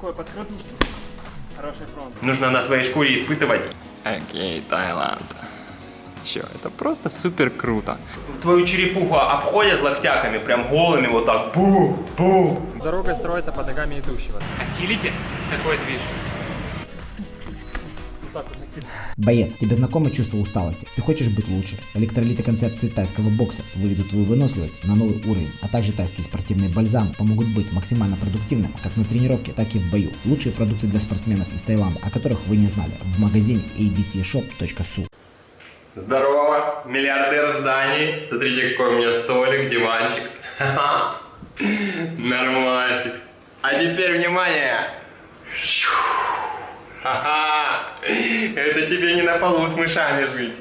рукой подкрепнул. Хороший фронт. Нужно на своей шкуре испытывать. Окей, Таиланд. Чё, это просто супер круто. Твою черепуху обходят локтяками, прям голыми вот так. Бу-бу. Дорога строится под ногами идущего. Осилите? Какой движ? Боец, тебе знакомо чувство усталости? Ты хочешь быть лучше? Электролиты концепции тайского бокса выведут твою выносливость на новый уровень, а также тайские спортивные бальзамы помогут быть максимально продуктивным как на тренировке, так и в бою. Лучшие продукты для спортсменов из Таиланда, о которых вы не знали, в магазине abcshop.su. Здорово, миллиардер в здании. Смотрите, какой у меня столик, диванчик. Нормасик. А теперь внимание. Ха-ха! Это тебе не на полу с мышами жить.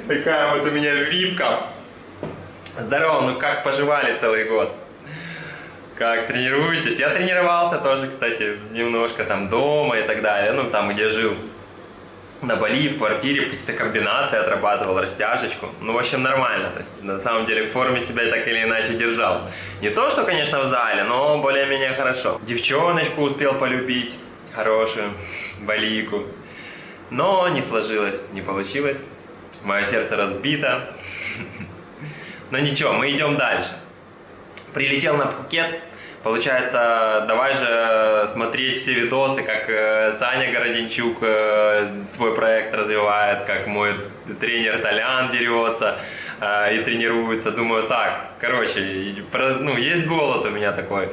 Такая вот у меня випка. Здорово, ну как поживали целый год? Как тренируетесь? Я тренировался тоже, кстати, немножко там дома и так далее. Ну там, где жил. На Бали, в квартире, в какие-то комбинации отрабатывал, растяжечку. Ну, в общем, нормально. То есть, на самом деле, в форме себя так или иначе держал. Не то, что, конечно, в зале, но более-менее хорошо. Девчоночку успел полюбить, хорошую, балийку. Но не сложилось, не получилось. Мое сердце разбито. Но ничего, мы идем дальше. Прилетел на Пхукет. Получается, давай же смотреть все видосы, как Саня Городенчук свой проект развивает, как мой тренер Толян дерется и тренируется. Думаю, так, короче, ну, есть голод у меня такой.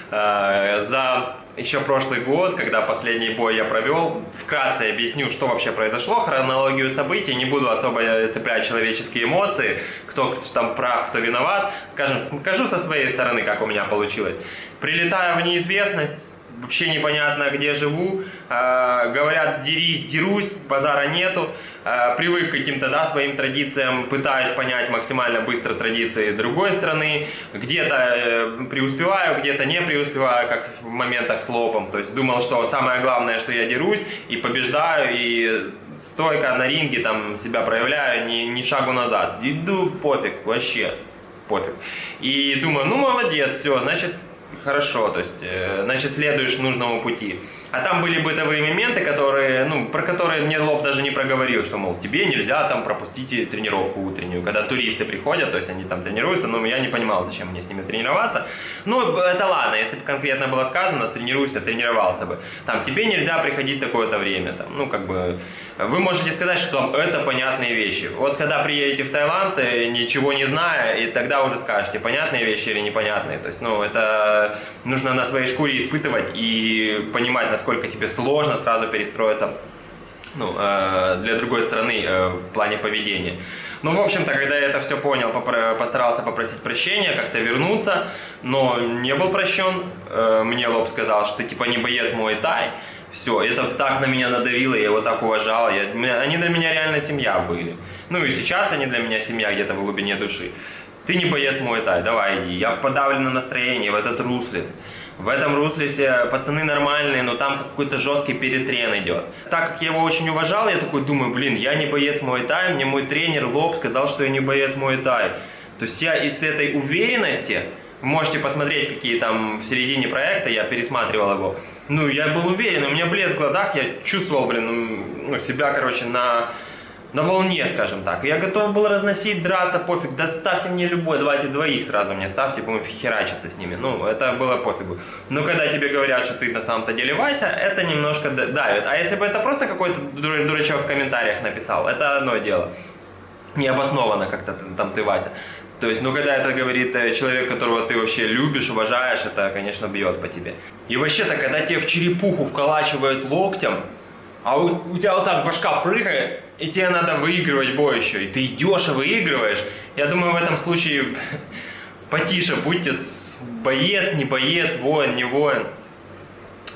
За еще прошлый год, когда последний бой я провел, вкратце объясню, что вообще произошло, хронологию событий, не буду особо цеплять человеческие эмоции, кто там прав, кто виноват, скажем, скажу со своей стороны, как у меня получилось. Прилетаю в неизвестность, вообще непонятно, где живу, говорят, дерись, дерусь, базара нету, привык к каким-то, да, своим традициям, пытаюсь понять максимально быстро традиции другой страны, где-то преуспеваю, где-то не преуспеваю, как в моментах с лопом, то есть думал, что самое главное, что я дерусь и побеждаю, и стойко на ринге там себя проявляю, ни шагу назад, иду, пофиг, вообще пофиг, и думаю, ну молодец, все, значит, хорошо, то есть, значит, следуешь нужному пути. А там были бытовые моменты, которые, ну, про которые мне лоб даже не проговорил, что, мол, тебе нельзя там пропустить тренировку утреннюю, когда туристы приходят, то есть они там тренируются, но я не понимал, зачем мне с ними тренироваться. Ну, это ладно, если бы конкретно было сказано, тренируйся, тренировался бы. Там, тебе нельзя приходить такое-то время, там, ну, как бы, вы можете сказать, что там это понятные вещи. Вот когда приедете в Таиланд, ничего не зная, и тогда уже скажете, понятные вещи или непонятные. То есть, ну, это нужно на своей шкуре испытывать и понимать, насколько тебе сложно сразу перестроиться, ну, для другой страны в плане поведения. Ну, в общем-то, когда я это все понял, постарался попросить прощения, как-то вернуться, но не был прощен. Мне лоб сказал, что ты типа не боец муай-тай. Все, это так на меня надавило, я его так уважал. Они для меня реально семья были. Ну и сейчас они для меня семья где-то в глубине души. Ты не боец муай-тай, давай иди. Я в подавленном настроении, в этот руслес. В этом руслесе пацаны нормальные, но там какой-то жесткий перетрен идет. Так как я его очень уважал, я такой думаю, блин, я не боец муай-тай, мне мой тренер Лоб сказал, что я не боец муай-тай. То есть я из этой уверенности, вы можете посмотреть, какие там в середине проекта, я пересматривал его. Ну, я был уверен, у меня блеск в глазах, я чувствовал, блин, ну, себя, короче, на волне, скажем так. Я готов был разносить, драться, пофиг, да ставьте мне любой, давайте двоих сразу мне ставьте, будем херачиться с ними. Ну, это было пофигу. Но когда тебе говорят, что ты на самом-то деле Вася, это немножко давит. А если бы это просто какой-то дурачок в комментариях написал, это одно дело. Необоснованно как-то там ты Вася. То есть, ну, когда это говорит человек, которого ты вообще любишь, уважаешь, это, конечно, бьет по тебе. И вообще-то, когда тебе в черепуху вколачивают локтем, а у тебя вот так башка прыгает, и тебе надо выигрывать бой еще, и ты идешь и выигрываешь. Я думаю, в этом случае потише будьте, боец, не боец, воин, не воин.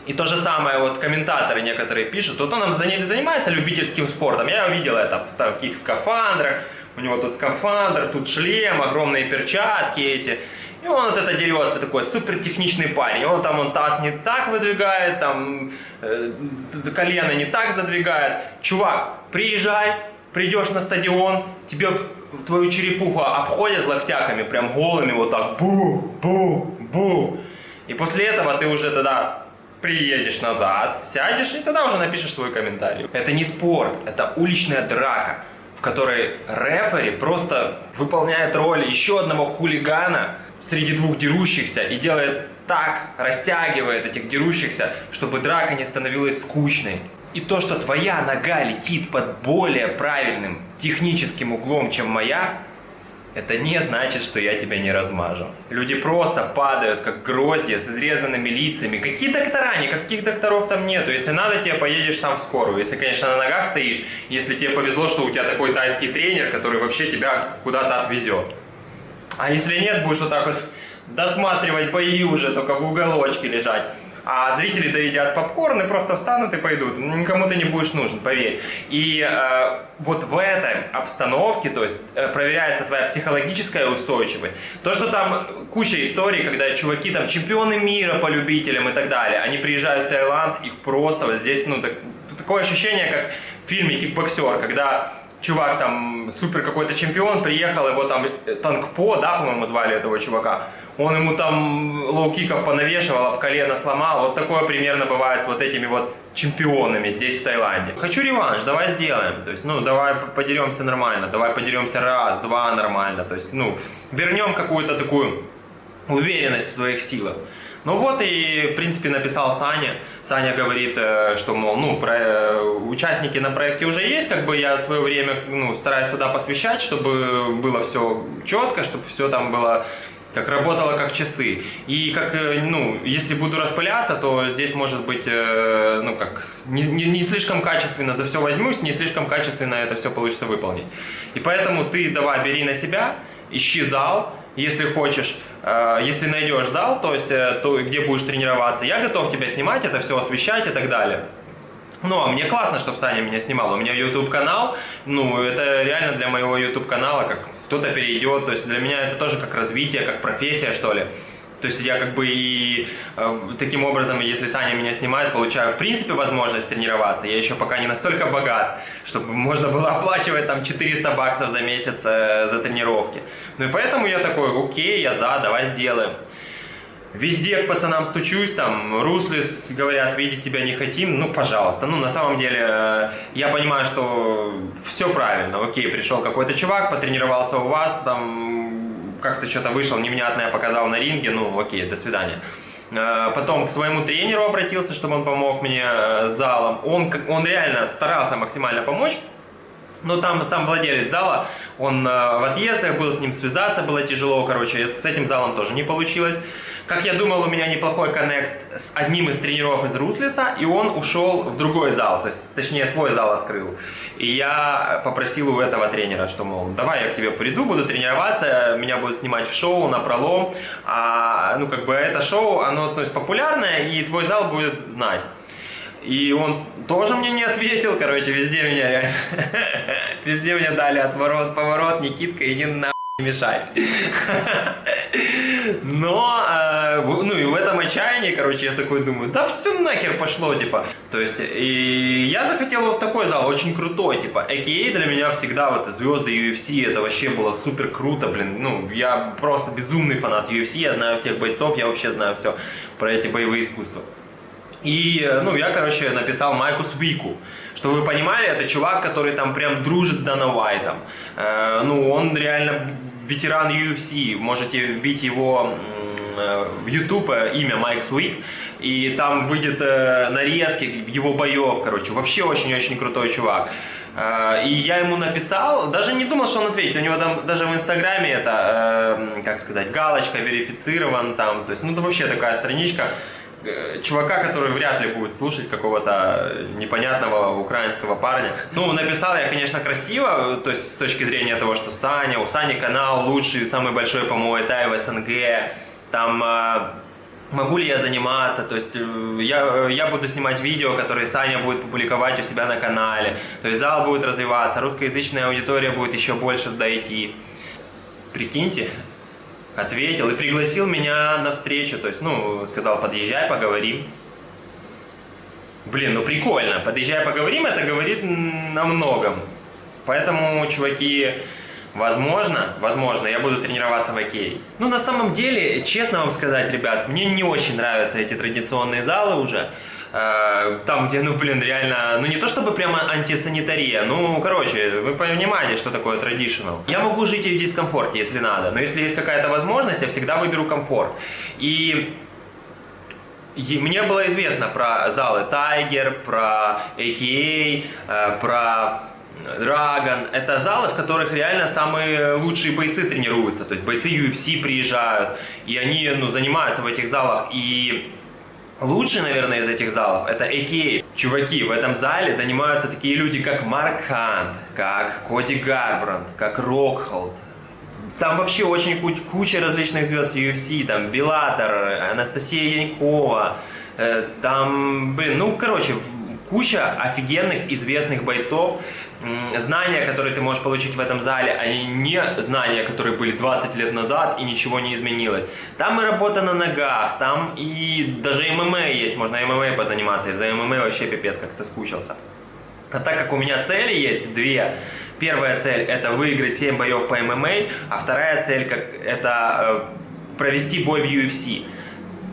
И то же самое, вот комментаторы некоторые пишут, вот он занимается любительским спортом, я увидел это в таких скафандрах, у него тут скафандр, тут шлем, огромные перчатки эти. И он вот это дерется, такой супер техничный парень. Он таз не так выдвигает, там колено не так задвигает. Чувак, приезжай, придешь на стадион, тебе твою черепуху обходят локтяками, прям голыми вот так, бу-бу-бу. И после этого ты уже тогда приедешь назад, сядешь и тогда уже напишешь свой комментарий. Это не спорт, это уличная драка, в которой рефери просто выполняет роль еще одного хулигана среди двух дерущихся и делает так, растягивает этих дерущихся, чтобы драка не становилась скучной. И то, что твоя нога летит под более правильным техническим углом, чем моя, это не значит, что я тебя не размажу. Люди просто падают, как гроздья, с изрезанными лицами. Какие доктора? Никаких докторов там нету. Если надо, тебе поедешь сам в скорую. Если, конечно, на ногах стоишь. Если тебе повезло, что у тебя такой тайский тренер, который вообще тебя куда-то отвезет. А если нет, будешь вот так вот досматривать бои уже, только в уголочке лежать. А зрители доедят попкорн и просто встанут и пойдут. Никому ты не будешь нужен, поверь. И вот в этой обстановке, то есть проверяется твоя психологическая устойчивость. То, что там куча историй, когда чуваки там чемпионы мира по любителям и так далее, они приезжают в Таиланд, их просто вот здесь, ну, такое ощущение, как в фильме «Кикбоксер», когда чувак там супер какой-то чемпион, приехал, его там Тангпо, да, по-моему, звали этого чувака. Он ему там лоу-киков понавешивал, об колено сломал. Вот такое примерно бывает с вот этими вот чемпионами здесь в Таиланде. Хочу реванш, давай сделаем. То есть, ну, давай подеремся нормально, давай подеремся раз, два нормально. То есть, ну, вернем какую-то такую уверенность в своих силах. Ну вот и, в принципе, написал Саня. Саня говорит, что, мол, ну, участники на проекте уже есть, как бы я свое время, ну, стараюсь туда посвящать, чтобы было все четко, чтобы все там было, как работало как часы. И как, ну, если буду распыляться, то здесь может быть, ну, как, не слишком качественно за все возьмусь, не слишком качественно это все получится выполнить. И поэтому ты давай бери на себя, ищи зал, если хочешь, если найдешь зал, то есть, то, где будешь тренироваться, я готов тебя снимать, это все освещать и так далее. Ну, а мне классно, чтобы Саня меня снимал. У меня YouTube-канал, ну, это реально для моего YouTube-канала, как кто-то перейдет, то есть для меня это тоже как развитие, как профессия, что ли. То есть я как бы и таким образом, если Саня меня снимает, получаю в принципе возможность тренироваться. Я еще пока не настолько богат, чтобы можно было оплачивать там 400 баксов за месяц за тренировки. Ну и поэтому я такой, окей, я за, давай сделаем. Везде к пацанам стучусь, там, Руслис, говорят, видеть тебя не хотим, ну, пожалуйста. Ну, на самом деле, я понимаю, что все правильно. Окей, пришел какой-то чувак, потренировался у вас, там, как-то что-то вышел, невнятное показал на ринге, ну, окей, до свидания. Потом к своему тренеру обратился, чтобы он помог мне с залом. Он реально старался максимально помочь. Но там сам владелец зала, он в отъездах был, с ним связаться было тяжело, короче, с этим залом тоже не получилось. Как я думал, у меня неплохой коннект с одним из тренеров из Руслиса, и он ушел в другой зал, то есть, точнее, свой зал открыл. И я попросил у этого тренера, что, мол, давай я к тебе приду, буду тренироваться, меня будут снимать в шоу на пролом, ну, как бы это шоу, оно, то есть, популярное, и твой зал будет знать. И он тоже мне не ответил, короче, везде меня реально, везде мне дали отворот, поворот, Никитка, иди нахуй, не мешай. Но, ну и в этом отчаянии, короче, я такой думаю, да все нахер пошло, типа. То есть, и я захотел вот в такой зал, очень крутой, типа, AKA для меня всегда вот звезды UFC, это вообще было супер круто, блин, ну, я просто безумный фанат UFC, я знаю всех бойцов, я вообще знаю все про эти боевые искусства. И, ну, я, короче, написал Майку Свику. Чтобы вы понимали, это чувак, который там прям дружит с Дана Уайтом. Ну, он реально ветеран UFC. Можете вбить его в YouTube, имя Майк Свик. И там выйдет нарезки его боев, короче. Вообще очень-очень крутой чувак. И я ему написал, даже не думал, что он ответит. У него там даже в Инстаграме это, как сказать, галочка верифицирован там. То есть, ну, это вообще такая страничка чувака, который вряд ли будет слушать какого-то непонятного украинского парня. Ну, написал я, конечно, красиво, то есть с точки зрения того, что Саня, у Сани канал лучший, самый большой по Муай-Тай в СНГ, там могу ли я заниматься, то есть я буду снимать видео, которые Саня будет публиковать у себя на канале, то есть зал будет развиваться, русскоязычная аудитория будет еще больше дойти. Прикиньте. Ответил и пригласил меня на встречу, то есть, ну, сказал, подъезжай, поговорим. Блин, ну прикольно, подъезжай, поговорим, это говорит о многом. Поэтому, чуваки, возможно, я буду тренироваться в Окей. Ну, на самом деле, честно вам сказать, ребят, мне не очень нравятся эти традиционные залы уже. Там, где, реально, не то чтобы прямо антисанитария, короче, вы понимаете, что такое traditional. Я могу жить и в дискомфорте, если надо, но если есть какая-то возможность, я всегда выберу комфорт. И мне было известно про залы Tiger, про AKA, про Dragon. Это залы, в которых реально самые лучшие бойцы тренируются. То есть бойцы UFC приезжают, и они занимаются в этих залах. И лучший, наверное, из этих залов это AKA. Чуваки, в этом зале занимаются такие люди, как Марк Хант, как Коди Гарбранд, как Рокхолд. Там вообще очень куча различных звезд UFC, там Беллатор, Анастасия Янькова, там, куча офигенных известных бойцов. Знания, которые ты можешь получить в этом зале, они не знания, которые были 20 лет назад и ничего не изменилось. Там и работа на ногах, там и даже ММА есть, можно ММА позаниматься. Из-за ММА вообще пипец как соскучился. А так как у меня цели есть две. Первая цель это выиграть 7 боев по ММА, а вторая цель это провести бой в UFC.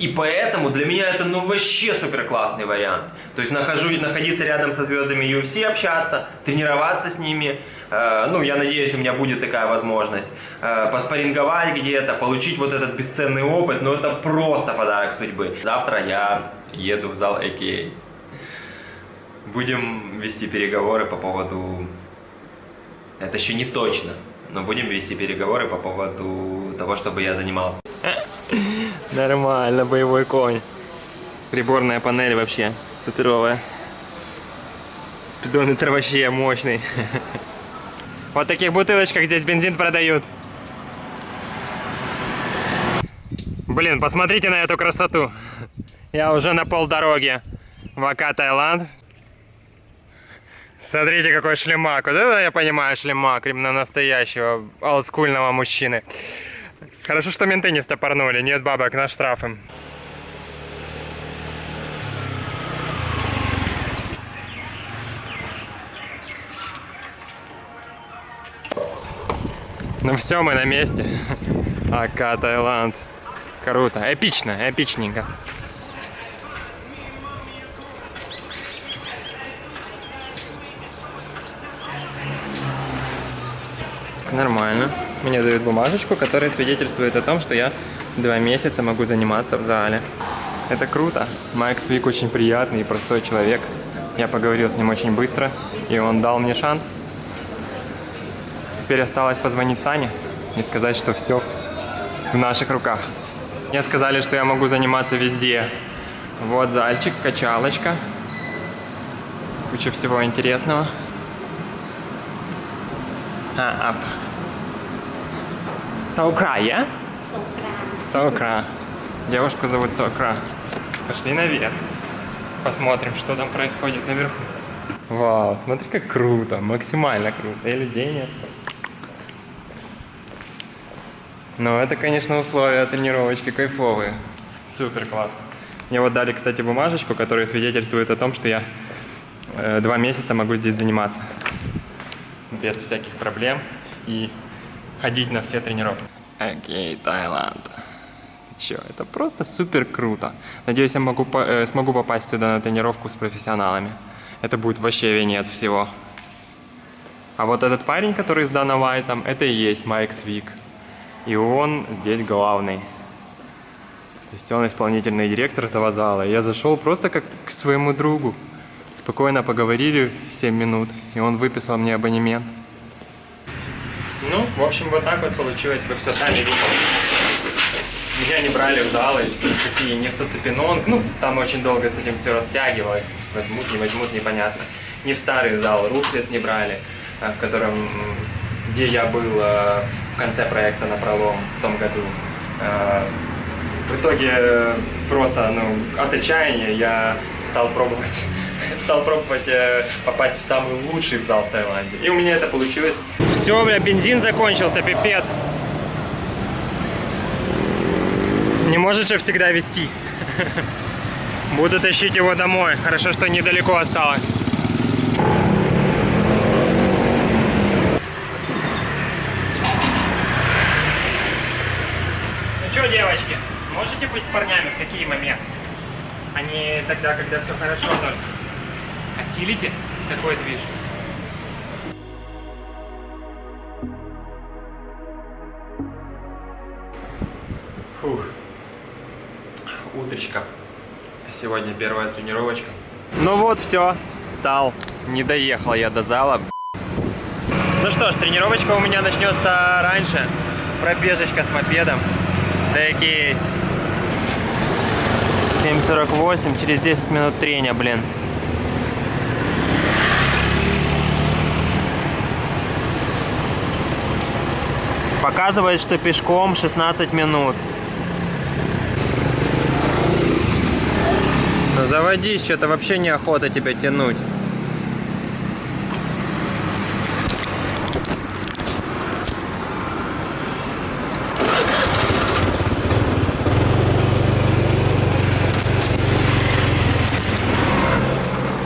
И поэтому для меня это вообще супер классный вариант. То есть находиться рядом со звездами UFC, общаться, тренироваться с ними. Я надеюсь, у меня будет такая возможность. Поспарринговать где-то, получить вот этот бесценный опыт. Это просто подарок судьбы. Завтра я еду в зал AKA. Будем вести переговоры по поводу... Это еще не точно, но будем вести переговоры по поводу того, чтобы я занимался. Нормально, боевой конь. Приборная панель вообще суперовая. Спидометр вообще мощный. Вот таких бутылочках здесь бензин продают. Блин, посмотрите на эту красоту. Я уже на полдороги в АК Таиланд. Смотрите, какой шлемак. Вот это я понимаю шлемак именно настоящего олдскульного мужчины. Хорошо, что менты не стопорнули, нет бабок на штрафы. Ну все, мы на месте. АК Таиланд. Круто, эпично, эпичненько. Нормально. Мне дают бумажечку, которая свидетельствует о том, что я 2 месяца могу заниматься в зале. Это круто. Майк Свик очень приятный и простой человек. Я поговорил с ним очень быстро, и он дал мне шанс. Теперь осталось позвонить Сане и сказать, что все в наших руках. Мне сказали, что я могу заниматься везде. Вот зальчик, качалочка. Куча всего интересного. Ап. Сокра, я? Сокра. Девушку зовут Сокра. Пошли наверх. Посмотрим, что там происходит наверху. Вау, смотри, как круто. Максимально круто. И людей нет. Но это, конечно, условия тренировочки кайфовые. Супер классно. Мне вот дали, кстати, бумажечку, которая свидетельствует о том, что я 2 месяца могу здесь заниматься. Без всяких проблем. И ходить на все тренировки. Окей, Таиланд. Ты чё, это просто супер круто. Надеюсь, я смогу попасть сюда на тренировку с профессионалами. Это будет вообще венец всего. А вот этот парень, который с Дана Уайтом, это и есть Майк Свик. И он здесь главный. То есть он исполнительный директор этого зала. Я зашел просто как к своему другу. Спокойно поговорили 7 минут, и он выписал мне абонемент. Ну, в общем, вот так вот получилось, вы все сами видели. Меня не брали в залы, такие не соцепинонг, там очень долго с этим все растягивалось. Возьмут, не возьмут, непонятно. Не в старый зал, Ruthless не брали, где я был в конце проекта на пролом в том году. В итоге просто, от отчаяния я стал пробовать попасть в самый лучший зал в Таиланде. И у меня это получилось. Все, бля, бензин закончился, пипец. Не может же всегда везти. Буду тащить его домой. Хорошо, что недалеко осталось. Девочки, можете быть с парнями в такие моменты? А не тогда, когда все хорошо только. Осилите такой движ? Фух. Утречка. Сегодня первая тренировочка. Ну вот, все. Встал. Не доехал я до зала. Ну что ж, тренировочка у меня начнется раньше. Пробежечка с мопедом. Такие 7:48, через 10 минут трения, блин. Показывает, что пешком 16 минут. Ну заводись, что-то вообще неохота тебя тянуть.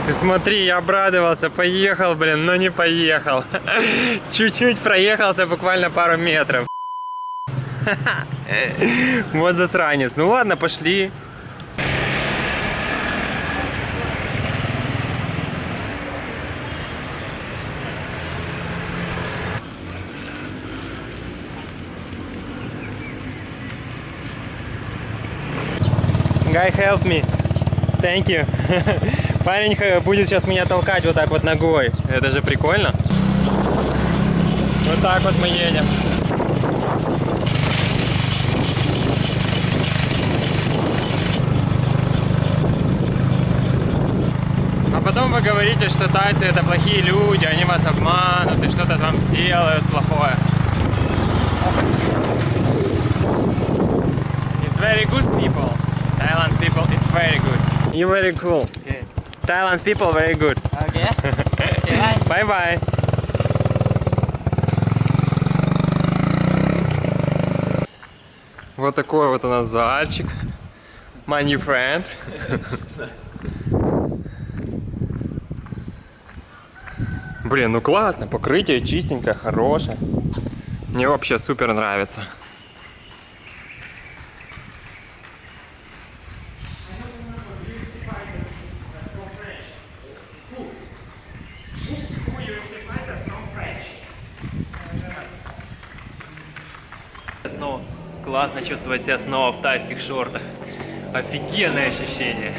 Ты смотри, я обрадовался, поехал, блин, но не поехал. Чуть-чуть проехался, буквально пару метров. Вот засранец. Ну ладно, пошли. Guy, help me. Thank you. Парень будет сейчас меня толкать вот так вот ногой. Это же прикольно. Вот так вот мы едем. А потом вы говорите, что тайцы это плохие люди, они вас обманут и что-то вам сделают плохое. It's very good people. Thailand people, it's very good. You're very cool. Okay. Thailand people very good. Okay. Okay, bye. Bye bye. Вот такой вот у нас зальчик. My new friend. Блин, ну классно, покрытие чистенькое, хорошее. Мне вообще супер нравится. Снова классно чувствовать себя снова в тайских шортах. Офигенное ощущение.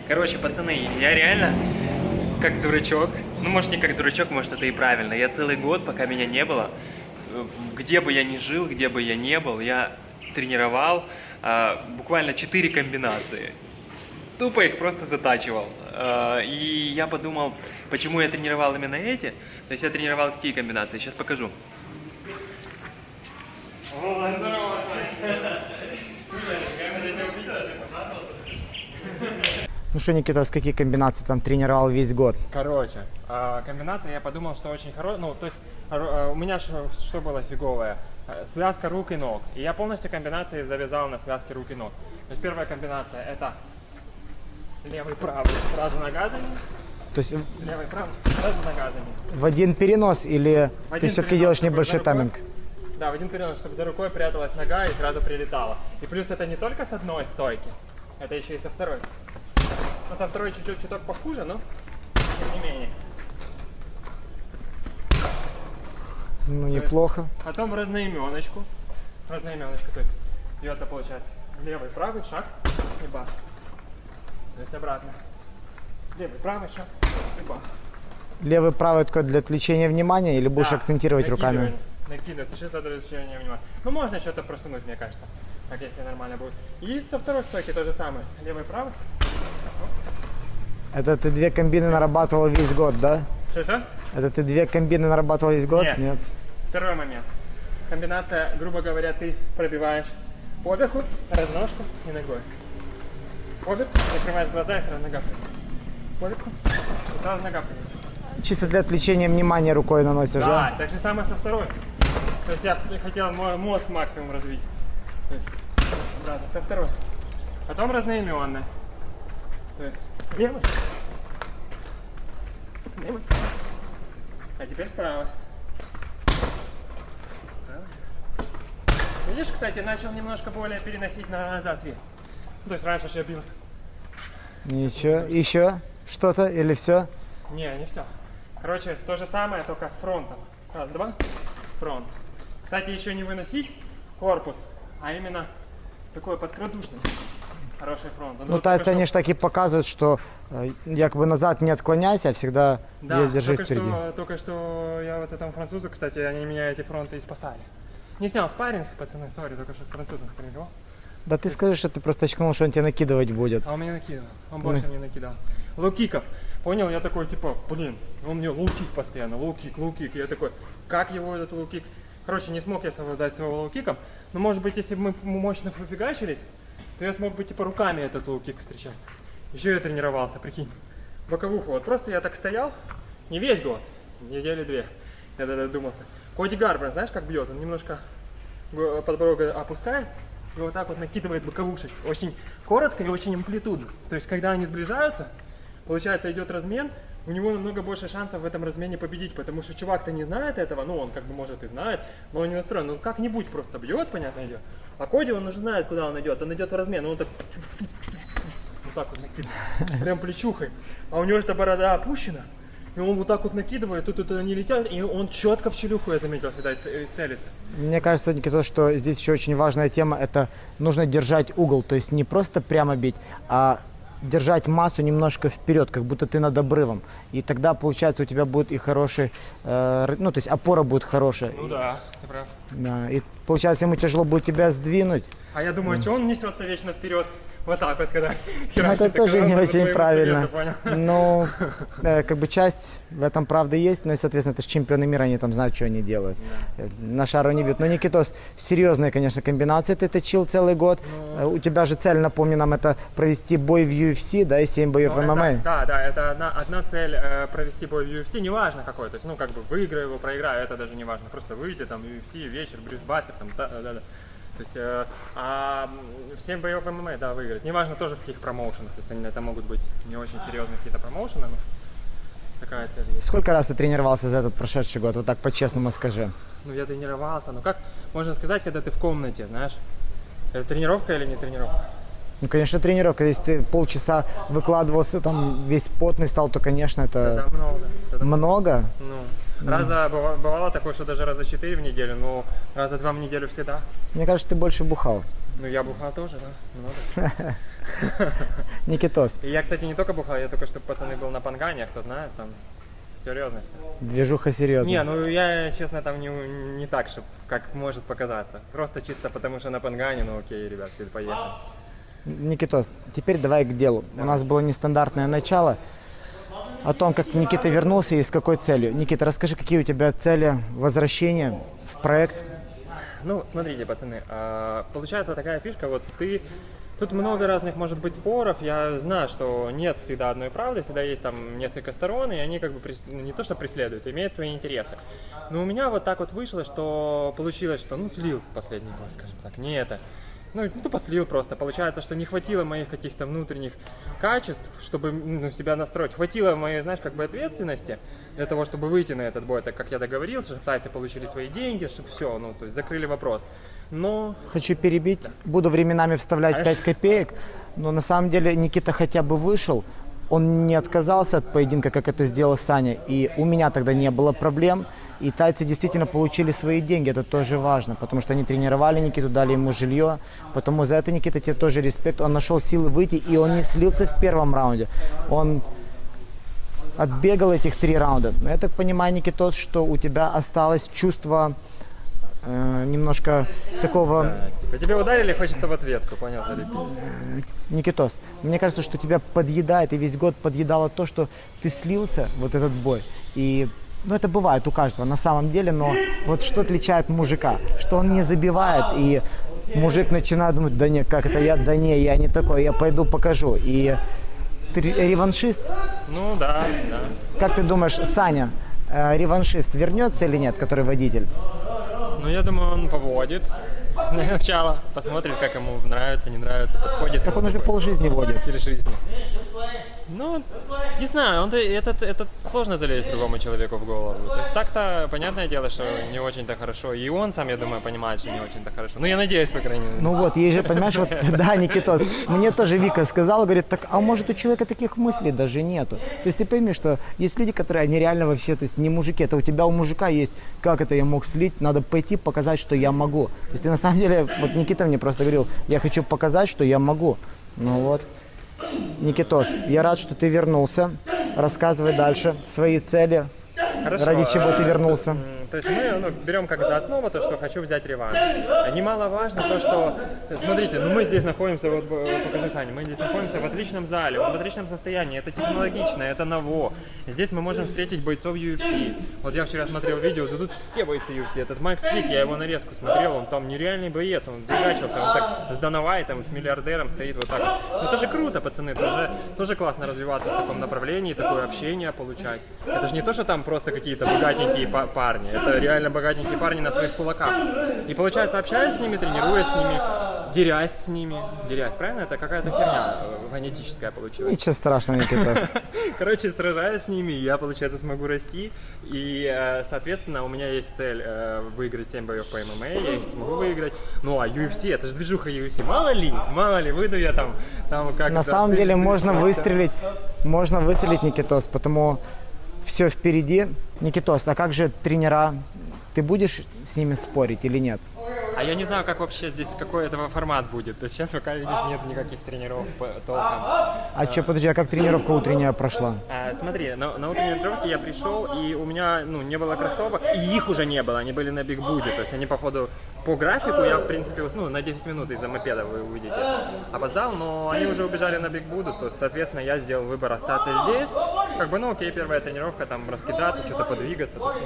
Короче, пацаны, я реально как дурачок. Ну, может, не как дурачок, может, это и правильно. Я целый год, пока меня не было, где бы я ни жил, где бы я не был, я тренировал буквально 4 комбинации. Тупо их просто затачивал. И я подумал, почему я тренировал именно эти. То есть я тренировал какие комбинации, сейчас покажу. Ну что, Никита, с какие комбинации там тренировал весь год? Короче, комбинация, я подумал, что очень хорошая. Ну, то есть, у меня что было фиговое? Связка рук и ног. И я полностью комбинации завязал на связке рук и ног. То есть, первая комбинация это левый, правый, сразу ногами. То есть Левый, правый, сразу ногами. в один перенос или В ты один все-таки перенос, делаешь чтобы небольшой за рукой- тайминг? Да, в один перенос, чтобы за рукой пряталась нога и сразу прилетала. И плюс это не только с одной стойки, это еще и со второй. Ну, со второй чуть-чуть похуже, но тем не менее. Ну, неплохо. Потом разноименочку. Разноименочку, то есть бьется, получается, левый, правый шаг и бах. То есть обратно. Левый, правый шаг и бах. Левый, правый только для отвлечения внимания или будешь Да, акцентировать руками? Накидывать, чисто для отвлечения внимания. Ну, можно что-то просунуть, мне кажется, так если нормально будет. И со второй стойки то же самое. Левый, правый. Это ты 2 комбины нарабатывал весь год, да? Что? Это ты 2 комбины нарабатывал весь год? Нет. Второй момент. Комбинация, грубо говоря, ты пробиваешь поверху, разножку и ногой. Поверх, закрываешь глаза и сразу нога прыгает. Поверху, и сразу нога прыгает. Чисто для отвлечения внимания рукой наносишь, Да, да? так же самое со второй. То есть я хотел мозг максимум развить. То есть, обратно, со второй. Потом разноименные. То есть, левый. Левый. А теперь справа. Видишь, кстати, начал немножко более переносить назад вес. Ну, то есть раньше же я бил. Ничего. Еще что-то или все? Не все. Короче, то же самое, только с фронтом. Раз, два, фронт. Кстати, еще не выносить корпус, а именно такой подкрадушный. Хороший фронт. Ну, тайцы, они же так и показывают, что якобы назад не отклоняйся, а всегда вес держи впереди. Только что я вот этому французу, кстати, они меня эти фронты и спасали. Не снял спарринг, пацаны, сори, только что с французом спарринговал. Да ты скажи, что ты просто очкнул, что он тебя накидывать будет. А он меня накидал, он больше мне накидал. Лоу-киков. Понял, я такой, типа, блин, он мне лоу-кик постоянно, лоу-кик. Я такой, как его этот лоу-кик? Короче, не смог я совладать с его лоу-киком. Но может быть, если бы мы мощно пофигачились, то я смог бы типа руками этот лоу-кик встречать. Еще я тренировался, прикинь. Боковуху. Вот просто я так стоял, не весь год, недели две. Я тогда думался. Коди Гарбер, знаешь, как бьет? Он немножко подбородок опускает и вот так вот накидывает боковушек. Очень коротко и очень амплитудно. То есть, когда они сближаются, получается, идет размен, у него намного больше шансов в этом размене победить, потому что чувак-то не знает этого, ну он как бы может и знает, но он не настроен, ну как-нибудь просто бьет, понятно, идет. А Коди, он уже знает, куда он идет в размен, он так вот так вот накидывает, прям плечухой, а у него же борода опущена, и он вот так вот накидывает, тут они летят, и он четко в челюху, я заметил, всегда целится. Мне кажется, Никита, что здесь еще очень важная тема, это нужно держать угол, то есть не просто прямо бить, а держать массу немножко вперед, как будто ты над обрывом. И тогда, получается, у тебя будет и хороший, ну, то есть опора будет хорошая. Ну да, ты прав. Да, и получается, ему тяжело будет тебя сдвинуть. А я думаю, что он несется вечно вперед, вот так вот, когда Ну, это тоже не очень правильно. Совету, Ну, как бы часть в этом правды есть, но и, соответственно, это же чемпионы мира, они там знают, что они делают. На шару не бьют. Но, Никитос, серьезные, конечно, комбинации ты точил целый год. У тебя же цель, напомню нам, это провести бой в UFC, да, и 7 боев в ММА. Да, это одна цель провести бой в UFC, неважно какой, то есть, ну, как бы выиграю его, проиграю, это даже не важно, просто выйти там в UFC, вечер, Брюс Баттер, там, да. То есть, а 7 боев в ММА, да, выиграть. Неважно тоже в каких промоушенах, то есть это могут быть не очень серьезные какие-то промоушены, но такая цель есть. Сколько раз ты тренировался за этот прошедший год? Вот так по-честному скажи. Ну, я тренировался, ну как можно сказать, когда ты в комнате, знаешь, это тренировка или не тренировка? Ну, конечно, тренировка. Если ты полчаса выкладывался, там весь потный стал, то, конечно, это Да, много. много. Ну, бывало такое, что даже раза 4 в неделю, но раза 2 в неделю всегда. Мне кажется, ты больше бухал. Ну, я бухал тоже, да, много. Никитос, И я, кстати, не только бухал, я только что, пацаны, был на Пангане, кто знает, там серьезно все. движуха серьезная. Не, ну я, честно, там не так, как может показаться. Просто чисто потому, что на Пангане, ну окей, ребят, ты поехали. Никитос, теперь давай к делу. У нас было нестандартное начало. О том, как Никита вернулся и с какой целью. Никита, расскажи, какие у тебя цели возвращения в проект? Ну, смотрите, пацаны, получается такая фишка, вот тут много разных, может быть, споров, я знаю, что нет всегда одной правды, всегда есть там несколько сторон, и они как бы не то что преследуют, имеют свои интересы. Но у меня вот так вот вышло, что получилось, что, ну, слил последний бой, скажем так, не это. Ну, тупо слил просто. Получается, что не хватило моих каких-то внутренних качеств, чтобы себя настроить. Хватило моей, знаешь, как бы ответственности для того, чтобы выйти на этот бой, так как я договорился, чтобы тайцы получили свои деньги, чтобы все, ну, то есть закрыли вопрос. Но... Хочу перебить. Буду временами вставлять 5 копеек, но на самом деле Никита хотя бы вышел. Он не отказался от поединка, как это сделал Саня. И у меня тогда не было проблем. И тайцы действительно получили свои деньги, это тоже важно, потому что они тренировали Никиту, дали ему жилье. Потому за это, Никита, тебе тоже респект. Он нашел силы выйти, и он не слился в первом раунде. Он отбегал этих 3 раунда. Но я так понимаю, Никитос, что у тебя осталось чувство немножко такого... Да, типа, тебе ударили, хочется в ответку, понял, залепить. Никитос, мне кажется, что тебя подъедает, и весь год подъедало то, что ты слился, вот этот бой. И, ну, это бывает у каждого на самом деле, но вот что отличает мужика? Что он не забивает, и мужик начинает думать, да нет, как это я, да не, я не такой, я пойду покажу. И ты реваншист? Ну, да. Как ты думаешь, Саня, реваншист, вернется или нет, который водитель? Ну, я думаю, он поводит сначала, посмотрит, как ему нравится, не нравится, подходит. Так он уже полжизни водит. Стиль жизни. Ну, не знаю, это сложно залезть другому человеку в голову. То есть так-то, понятное дело, что не очень-то хорошо. И он сам, я думаю, понимает, что не очень-то хорошо. Ну, я надеюсь, по крайней мере. Ну вот, ей же, понимаешь, вот, да, Никитос, мне тоже Вика сказала, говорит, так, а может у человека таких мыслей даже нету. То есть ты пойми, что есть люди, которые, они реально вообще, то есть не мужики, это у тебя у мужика есть, как это я мог слить, надо пойти показать, что я могу. То есть ты на самом деле, вот Никита мне просто говорил, я хочу показать, что я могу. Ну вот. Никитос, я рад, что ты вернулся. Рассказывай дальше свои цели. Хорошо, Ради чего ты вернулся? То есть мы берем как за основу то, что хочу взять реванш. Немаловажно то, что, смотрите, мы здесь находимся, вот покажи, Саня, мы здесь находимся в отличном зале, в отличном состоянии, это технологично, это ново. Здесь мы можем встретить бойцов UFC. Вот я вчера смотрел видео, да тут все бойцы UFC. Этот Майк Свик, я его нарезку смотрел, он там нереальный боец, он дурачился, он так с Данавайтом, с миллиардером стоит вот так вот. Ну это же круто, пацаны, тоже классно развиваться в таком направлении, такое общение получать. Это же не то, что там просто какие-то богатенькие парни. Это реально богатенькие парни на своих кулаках. И получается, общаясь с ними, тренируясь с ними, дерясь с ними. Дерясь, правильно? Это какая-то херня фонетическая получилась. Ничего страшного, Никитос. Короче, сражаясь с ними, я, получается, смогу расти. И, соответственно, у меня есть цель выиграть 7 боев по ММА. Я их смогу выиграть. Ну, а UFC, это же движуха UFC. Мало ли, выйду я там как-то... На самом деле можно выстрелить, Никитос, потому... Все впереди. Никитос, а как же тренера? Ты будешь с ними спорить или нет? А я не знаю, как вообще здесь, какой этого формат будет. То есть сейчас пока, видишь, нет никаких тренеров толком. А что, подожди, а как тренировка утренняя прошла? Смотри, на утренней тренировке я пришел, и у меня, не было кроссовок, и их уже не было, они были на бигбуде. То есть они, походу, по графику я, в принципе, на 10 минут из-за мопеда вы увидите, опоздал, но они уже убежали на бигбуду, соответственно, я сделал выбор остаться здесь. Как бы, окей, первая тренировка, там, раскидаться, что-то подвигаться. То есть,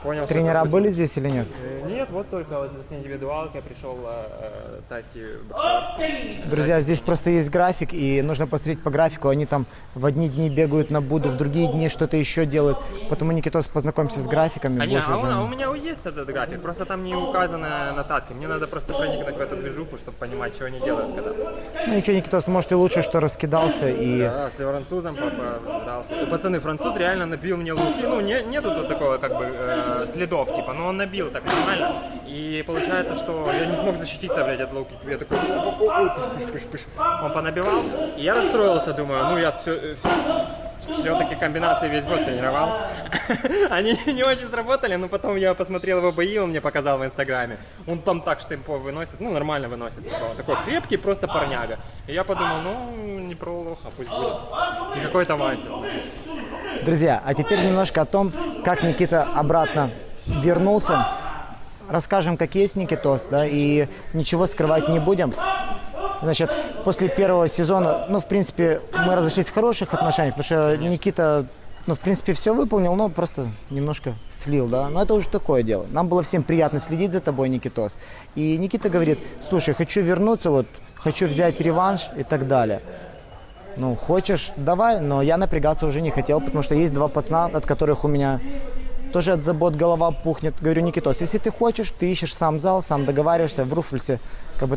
понял, тренера были здесь или нет? Нет, вот только вот с индивидуалкой пришел тайский боксер. Друзья, здесь просто есть график, и нужно посмотреть по графику. Они там в одни дни бегают на Буду, в другие дни что-то еще делают. Потому, Никитос, познакомься с графиками. У меня есть этот график, просто там не указаны нотатки. Мне надо просто проникнуть в эту движуху, чтобы понимать, что они делают когда. Ну ничего, Никитос, может и лучше, что раскидался. И... Да, с французом подрался. Пацаны, француз реально набил мне луки. Нету тут такого, как бы, следов, типа, но он набил так нормально. И получается, что я не смог защититься, блядь, от луки. Я такой, пыш. Он понабивал, и я расстроился, думаю, я все-таки комбинации весь год тренировал. Они не очень сработали, но потом я посмотрел его бои, он мне показал в инстаграме. Он там так штемпов выносит, нормально выносит. Такой крепкий, просто парняга. И я подумал, не про лоха, пусть будет. И какой-то Вася. Друзья, а теперь немножко о том, как Никита обратно вернулся. Расскажем, как есть, Никитос, да, и ничего скрывать не будем. Значит, после первого сезона, в принципе, мы разошлись в хороших отношениях, потому что Никита, в принципе, все выполнил, но просто немножко слил, да. Но это уже такое дело. Нам было всем приятно следить за тобой, Никитос. И Никита говорит, слушай, хочу вернуться, хочу взять реванш и так далее. Хочешь, давай, но я напрягаться уже не хотел, потому что есть 2 пацана, от которых у меня тоже от забот голова пухнет. Говорю, Никитос, если ты хочешь, ты ищешь сам зал, сам договариваешься. В Руфльсе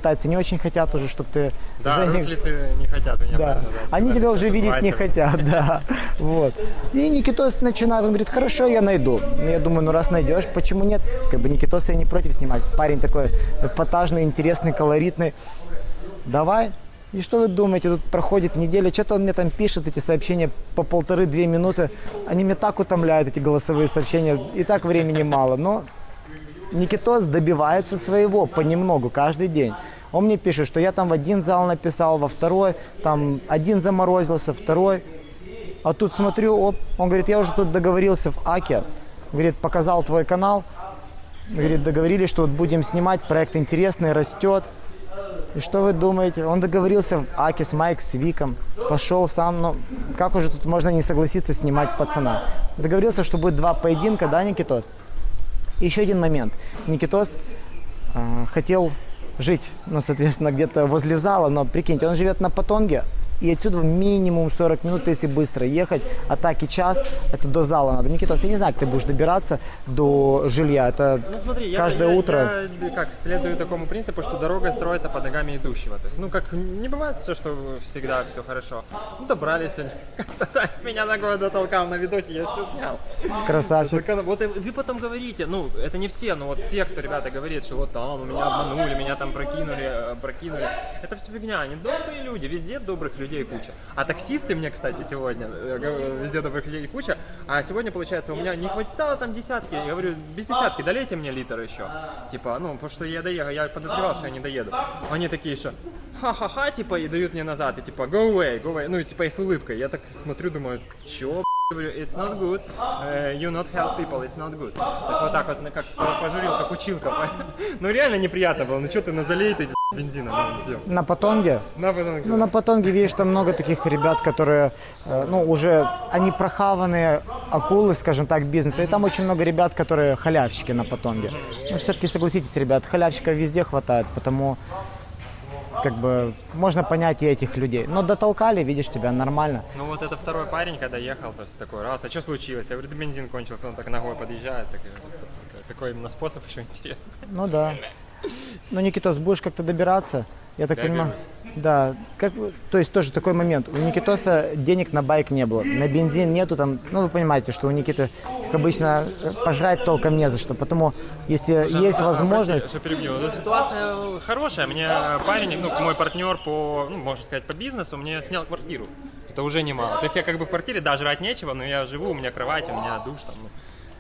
тайцы не очень хотят уже, чтобы ты... Да, руфлицы не хотят меня. Да. Они тебя уже видеть не хотят, да. Вот. И Никитос начинает, он говорит, хорошо, я найду. Я думаю, раз найдешь, почему нет? Никитос я не против снимать. Парень такой эпатажный, интересный, колоритный. Давай. И что вы думаете, тут проходит неделя, что-то он мне там пишет, эти сообщения по 1,5-2 минуты. Они меня так утомляют, эти голосовые сообщения, и так времени мало. Но Никитос добивается своего понемногу, каждый день. Он мне пишет, что я там в один зал написал, во второй, там один заморозился, второй. А тут смотрю, он говорит, я уже тут договорился в Аке. Говорит, показал твой канал. Говорит, договорились, что будем снимать, проект интересный, растет. И что вы думаете? Он договорился в Аке с Майк Свиком, пошел сам, как уже тут можно не согласиться снимать пацана? Договорился, что будет 2 поединка, да, Никитос? И еще один момент. Никитос хотел жить, соответственно, где-то возле зала, но прикиньте, он живет на Патонге, и отсюда минимум 40 минут, если быстро ехать, а так и час, это до зала надо. Никитос, я не знаю, как ты будешь добираться до жилья, это Ну смотри, каждое утро. я как следую такому принципу, что дорога строится под ногами идущего. То есть, ну как не бывает все, что всегда все хорошо. Ну добрались они. Как-то с меня ногой дотолкал на видосе, я все снял. Красавчик. Вот и вы потом говорите, ну это не все, но вот те, кто ребята говорит, что вот там меня обманули, меня там прокинули. Это все фигня, они добрые люди, везде добрых людей куча. А таксисты мне, кстати, сегодня, везде добрых людей куча, а сегодня, получается, у меня не хватало там десятки, я говорю, без десятки, долейте мне литр еще. Типа, ну, потому что я доехал, я подозревал, что я не доеду. Они такие еще, ха-ха-ха, типа, и дают мне назад, и типа, go away, ну, и типа, и с улыбкой. Я так смотрю, думаю, чё, говорю, it's not good, you not help people, it's not good. То есть вот так вот, как пожурил, как училка. Ну реально неприятно было, ну что ты на залей ты бензина? На Патонге? На Патонге. Ну, на Патонге, видишь, там много таких ребят, которые, ну, уже, они прохаванные акулы, скажем так, бизнеса. И там очень много ребят, которые халявщики на Патонге. Ну, все-таки согласитесь, ребят, халявщиков везде хватает, потому, как бы, можно понять и этих людей. Но дотолкали, видишь, тебя нормально. Ну вот это второй парень, когда ехал, то есть такой раз, а что случилось? Я говорю, да бензин кончился, он так ногой подъезжает. Такой именно способ еще интересный. Ну да. Ну, Никитос, будешь как-то добираться? Я так понимаю. Да, то есть тоже такой момент. У Никитоса денег на байк не было, на бензин нету там. Ну, вы понимаете, что у Никиты, как обычно, пожрать толком не за что. Потому, если есть возможность... Что перебью. Ну, ситуация хорошая. Мне парень, ну, мой партнер по, ну, можно сказать, по бизнесу, мне снял квартиру. Это уже немало. То есть я как бы в квартире, да, жрать нечего, но я живу, у меня кровать, у меня душ там. Ну,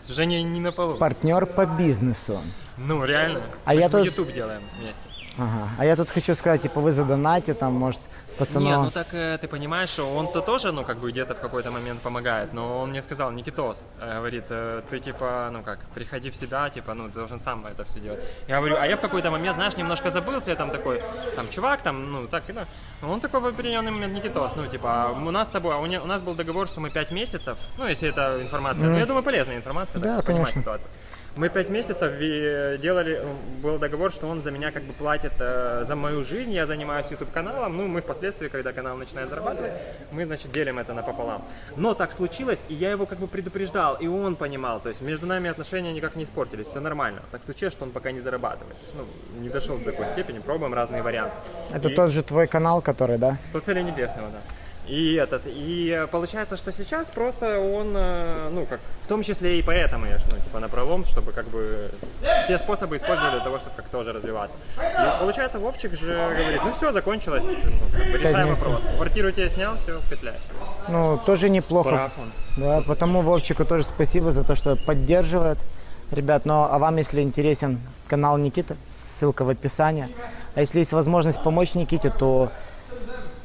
уже не на полу. Партнер по бизнесу. Ну, реально. А Мы я же тут... YouTube делаем вместе. Ага. А я тут хочу сказать, типа, вы задонате, там, может, пацану... Не, ну так ты понимаешь, что он-то тоже, ну, как бы где-то в какой-то момент помогает, но он мне сказал, Никитос, говорит, ты, типа, ну, как, приходи в себя, типа, ну, ты должен сам это все делать. Я говорю, а я в какой-то момент, знаешь, немножко забылся, я там такой, там, чувак, там, ну, так, да. Он такой в определенный момент, Никитос, ну, типа, у нас с тобой, у нас был договор, что мы 5 месяцев, ну, если это информация, ну, я думаю, полезная информация, да, так, конечно. ситуацию. Мы 5 месяцев делали, был договор, что он за меня как бы платит за мою жизнь, я занимаюсь YouTube-каналом, ну, мы впоследствии, когда канал начинает зарабатывать, мы, значит, делим это напополам. Но так случилось, и я его как бы предупреждал, и он понимал, то есть между нами отношения никак не испортились, все нормально. Так случилось, что он пока не зарабатывает, то есть, ну, не дошел до такой степени, пробуем разные варианты. Это тот же твой канал, который, да? 100 целей небесного, да. И получается, что сейчас просто он, ну, как, в том числе и поэтому я, ну, типа, напролом, чтобы, как бы, все способы использовали для того, чтобы как тоже развиваться. И получается, Вовчик же говорит, ну все, закончилось, ну, как бы, решаем вопрос. Квартиру тебе снял, все, петляй. Ну, тоже неплохо. Прав он. Да, потому Вовчику тоже спасибо за то, что поддерживает. Ребят, ну, а вам, если интересен канал Никиты, ссылка в описании. А если есть возможность помочь Никите, то...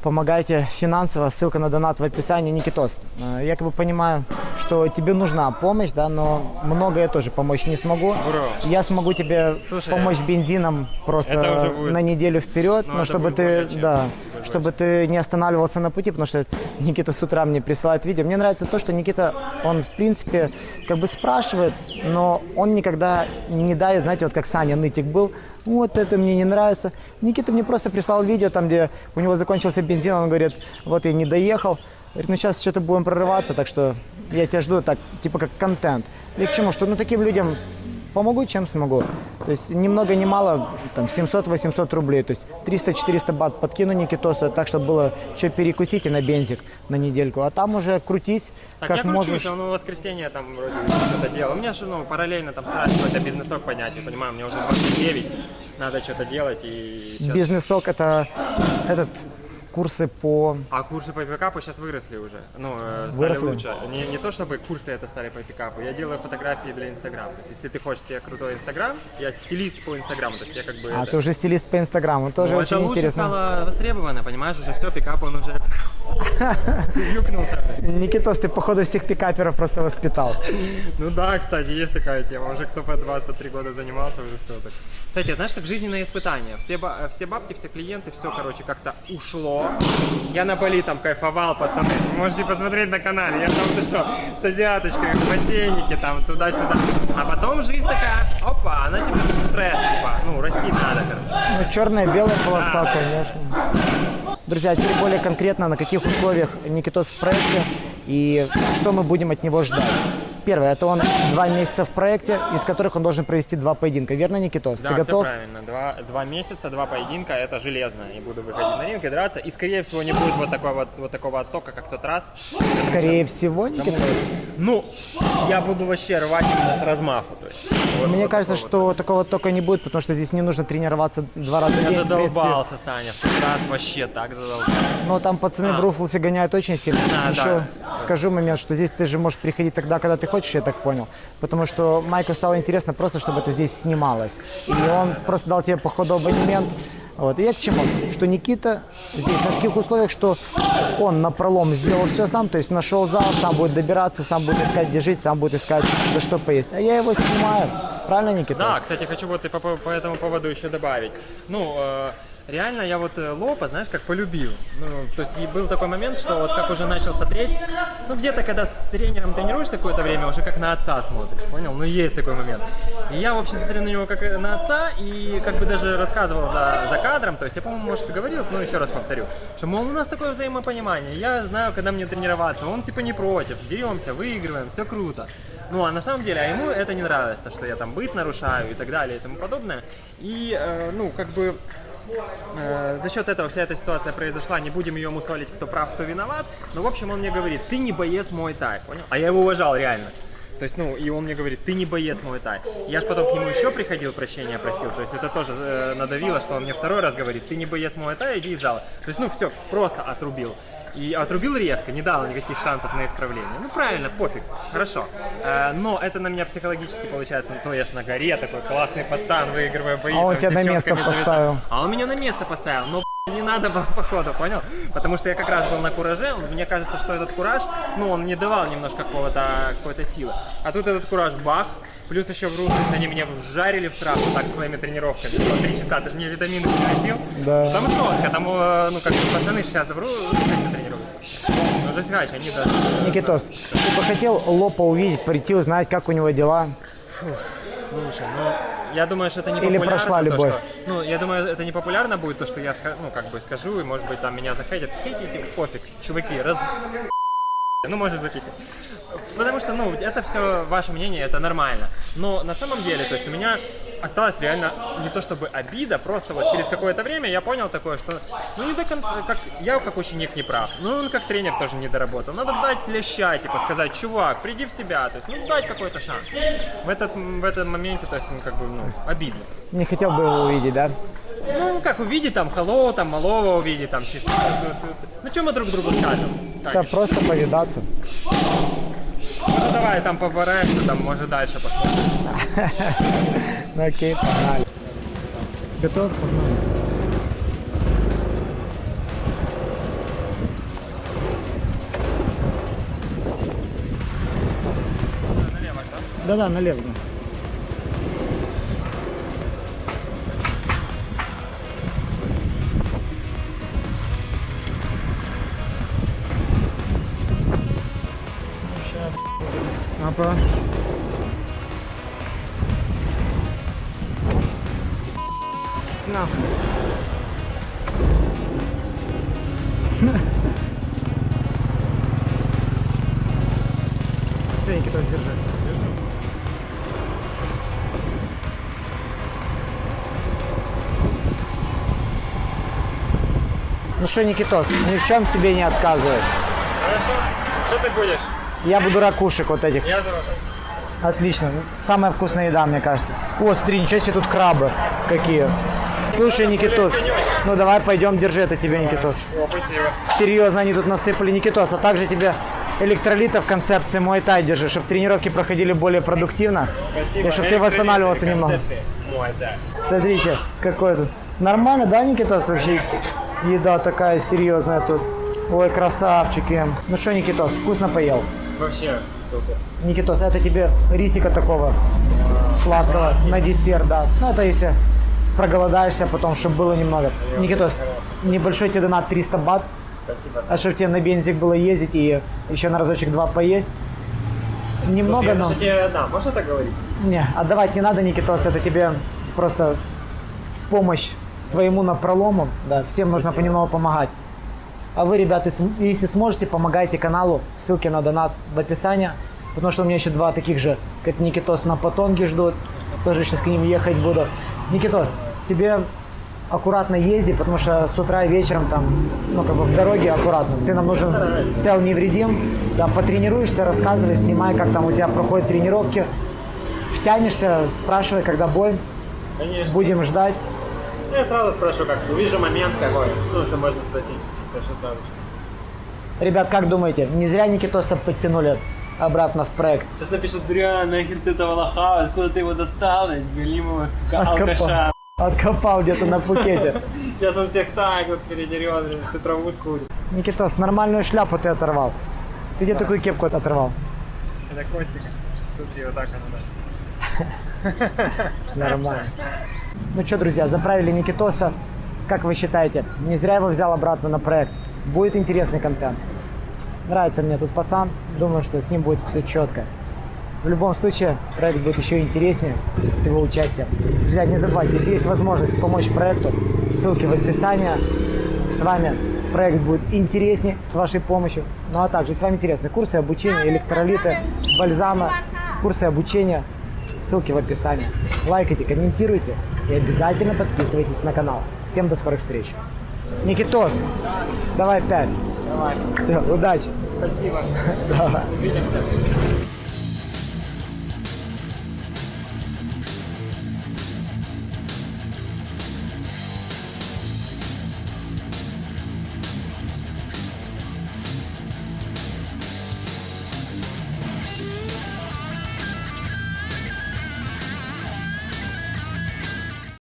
помогайте финансово, ссылка на донат в описании. Никитос, я как бы понимаю, что тебе нужна помощь, да, но много я тоже помочь не смогу. Бро. Я смогу тебе помочь бензином Это просто уже будет. на неделю вперед, Но но это чтобы будет ты, больше, да, будет чтобы ты не останавливался на пути, потому что Никита с утра мне присылает видео. Мне нравится то, что Никита, он в принципе как бы спрашивает, но он никогда не давит, знаете, вот как Саня Нытик был, вот это мне не нравится. Никита мне просто прислал видео, там, где у него закончился бензин, он говорит, вот я не доехал. Говорит, ну сейчас что-то будем прорываться, так что я тебя жду, так, типа как контент. И к чему, что ну таким людям помогу, чем смогу. То есть ни много ни мало, там 700-800 рублей, то есть 300-400 бат подкину Никитосу, так, чтобы было что перекусить и на бензик на недельку. А там уже крутись, Так, как я можешь. кручусь, он в воскресенье там вроде что-то делал. У меня же, ну, параллельно там стараюсь какой-то бизнесок поднять, я понимаю, мне уже 29, надо что-то делать и сейчас... Бизнесок это этот курсы по... А курсы по пикапу сейчас выросли уже, ну, стали Выросли? лучше. Не то, чтобы курсы это стали по пикапу, я делаю фотографии для Инстаграма. То есть, если ты хочешь себе крутой Инстаграм, я стилист по Инстаграму, то есть я как бы... А это... ты уже стилист по Инстаграму, тоже Ну, очень это лучше интересно. стало востребовано, понимаешь, уже все, пикап он уже юкнулся. Никитос, ты походу всех пикаперов просто воспитал. Ну да, кстати, есть такая тема. Уже кто по 2-3 года занимался, уже все так. Кстати, знаешь, как жизненное испытание. Все бабки, все клиенты, все, короче, как-то ушло. Я на Бали там кайфовал, пацаны. Вы можете посмотреть на канале. Я там, ты что, с азиаточками в бассейнике, там, туда-сюда. А потом жизнь такая, опа, она тебе стресс, типа, ну, расти надо, короче. Ну, черная-белая полоса, конечно. Друзья, теперь более конкретно, на каких условиях Никитос в проекте и что мы будем от него ждать. Первое, это он 2 месяца в проекте, из которых он должен провести 2 поединка. Верно, Никитос? Да, Ты готов? все правильно. 2 месяца, 2 поединка, это железно. И буду выходить на ринг и драться. И, скорее всего, не будет вот такого оттока, как в тот раз. Скорее всего, Никитос. Ну, я буду вообще рвать именно с размаху. То есть, Мне кажется, что такого тока не будет, потому что здесь не нужно тренироваться 2 раза в Я день. в принципе. задолбался, Саня. В тот раз вообще так задолбался. Но там пацаны в Руфлсе гоняют очень сильно. Да, Еще скажу момент, что здесь ты же можешь приходить тогда, когда ты хочешь, я так понял. Потому что Майку стало интересно просто, чтобы это здесь снималось. И он просто дал тебе по ходу абонемент. Вот. И я к чему? Что Никита здесь на таких условиях, что он напролом сделал все сам, то есть нашел зал, сам будет добираться, сам будет искать, где жить, сам будет искать, за что поесть. А я его снимаю. Правильно, Никита? Да, кстати, хочу вот и по этому поводу еще добавить. Ну, реально я вот Лопа, знаешь, как полюбил. Ну, то есть и был такой момент, что вот как уже начал смотреть, ну где-то когда с тренером тренируешься какое-то время, уже как на отца смотришь, понял? Ну есть такой момент. И я, в общем, смотрю на него как на отца и как бы даже рассказывал за кадром, то есть я, по-моему, может, говорил, но еще раз повторю, что, мол, у нас такое взаимопонимание, я знаю, когда мне тренироваться, он типа не против, деремся, выигрываем, все круто. Ну, а на самом деле, а ему это не нравилось, то, что я там быт нарушаю и так далее и тому подобное. И, ну, как бы, за счет этого вся эта ситуация произошла, не будем ее мусолить, кто прав, кто виноват. Но, в общем, он мне говорит, ты не боец Муай-тай, понял? А я его уважал реально. То есть, ну, и он мне говорит, ты не боец Муай-тай. Я ж потом к нему еще приходил, прощения просил, то есть это тоже надавило, что он мне второй раз говорит, ты не боец Муай-тай, иди из зала. То есть, ну, все, просто отрубил. И отрубил резко, не дал никаких шансов на исправление. Ну правильно, пофиг, хорошо. Но это на меня психологически получается, ну то я ж на горе, такой классный пацан, выигрываю бои. А он там, тебя с на место девчонками поставил. А он меня на место поставил, но не надо было походу, понял? Потому что я как раз был на кураже, мне кажется, что этот кураж, ну он мне давал немножко какой-то силы. А тут этот кураж бах. Плюс еще в Руфлесе они меня вжарили в сразу так своими тренировками. По 3 часа, ты же мне витамины приносил. Да. Там жестко, там, ну как бы пацаны сейчас в Руфлесе тренируются. Ну, уже срач, они даже... Никитос, ты бы хотел Лопа увидеть, прийти, узнать, как у него дела? Слушай, ну, я думаю, что это не Или популярно. прошла то, любовь? что- ну, я думаю, это не популярно будет, то, что я, ну, как бы скажу, и, может быть, там меня захейтят. Хейтите, пофиг, чуваки, ну, можешь закикать. Потому что, ну, это все ваше мнение, это нормально. Но на самом деле, то есть у меня осталась реально не то чтобы обида, просто вот через какое-то время я понял такое, что, ну, не до конца, как я как ученик не прав, ну, он как тренер тоже не доработал. Надо дать леща, типа, сказать, чувак, приди в себя, то есть, ну, дать какой-то шанс. В этом моменте, то есть, ну, как бы, ну, обидно. Не хотел бы его увидеть, да? Ну, как увидеть там Hello, там малого увидеть, там чисто. Ну, что мы друг другу скажем? Да Саня? просто повидаться. Ну, давай там побораемся, там, может, дальше посмотрим. Ну окей, погнали. Готов? Погнали. Налево, да? Да-да, налево. Да. Опа. Нахуй. Все, Никита, держи. Ну что, Никитос, ни в чем себе не отказывай. Хорошо. Что ты будешь? Я буду ракушек вот этих. Я за... Отлично. Самая вкусная еда, мне кажется. О, смотри, ничего себе, тут крабы какие. Слушай, Никитос, ну давай пойдем, держи это тебе, Никитос. О, спасибо. Серьезно, они тут насыпали, Никитос, а также тебе электролитов в концепции Муай-тай держи, чтобы тренировки проходили более продуктивно. Спасибо. И чтобы ты восстанавливался немного. Муай-тай. Смотрите, какой тут. Нормально, да, Никитос, вообще? Еда такая серьезная тут. Ой, красавчики. Ну что, Никитос, вкусно поел? Вообще супер. Никитос, это тебе рисика такого сладкого на десерт, да. Ну, это если проголодаешься потом, чтобы было немного. Никитос, небольшой тебе донат 300 бат. Спасибо. А чтобы тебе на бензик было ездить и еще на разочек-два поесть. Немного, но... тебе, да, можно так говорить? Не, отдавать не надо, Никитос, это тебе просто в помощь твоему напролому. Да, всем нужно понемногу помогать. А вы, ребята, если сможете, помогайте каналу. Ссылки на донат в описании. Потому что у меня еще 2 таких же, как Никитос, на Патонге ждут. Тоже сейчас к ним ехать буду. Никитос, тебе аккуратно езди, потому что с утра и вечером там, ну, как бы в дороге аккуратно. Ты нам нужен цел невредим. Да, потренируешься, рассказывай, снимай, как там у тебя проходят тренировки. Втянешься, спрашивай, когда бой. Конечно. Будем ждать. Я сразу спрошу, как увижу момент какой, ну, что можно спросить. Спрошу сразу же. Ребят, как думаете, не зря Никитоса подтянули обратно в проект? Сейчас напишут, зря, нахер ты этого лоха, откуда ты его достал, голимого, сука, Откопал. алкаша. Откопал где-то на Пхукете. Сейчас он всех так вот передерет, всю траву скурит. Никитос, нормальную шляпу ты оторвал. Ты где такую кепку оторвал? Это Костика. Смотри, вот так она носится. Нормально. Ну что, друзья, заправили Никитоса. Как вы считаете, не зря его взял обратно на проект? Будет интересный контент. Нравится мне тут пацан. Думаю, что с ним будет все четко. В любом случае, проект будет еще интереснее с его участием. Друзья, не забывайте, если есть возможность помочь проекту, ссылки в описании. С вами проект будет интереснее с вашей помощью. Ну а также, если вам интересны курсы обучения, электролиты, бальзамы, курсы обучения, ссылки в описании. Лайкайте, комментируйте и обязательно подписывайтесь на канал. Всем до скорых встреч. Никитос, давай 5. Давай. Все, удачи. Спасибо. Давай. Увидимся.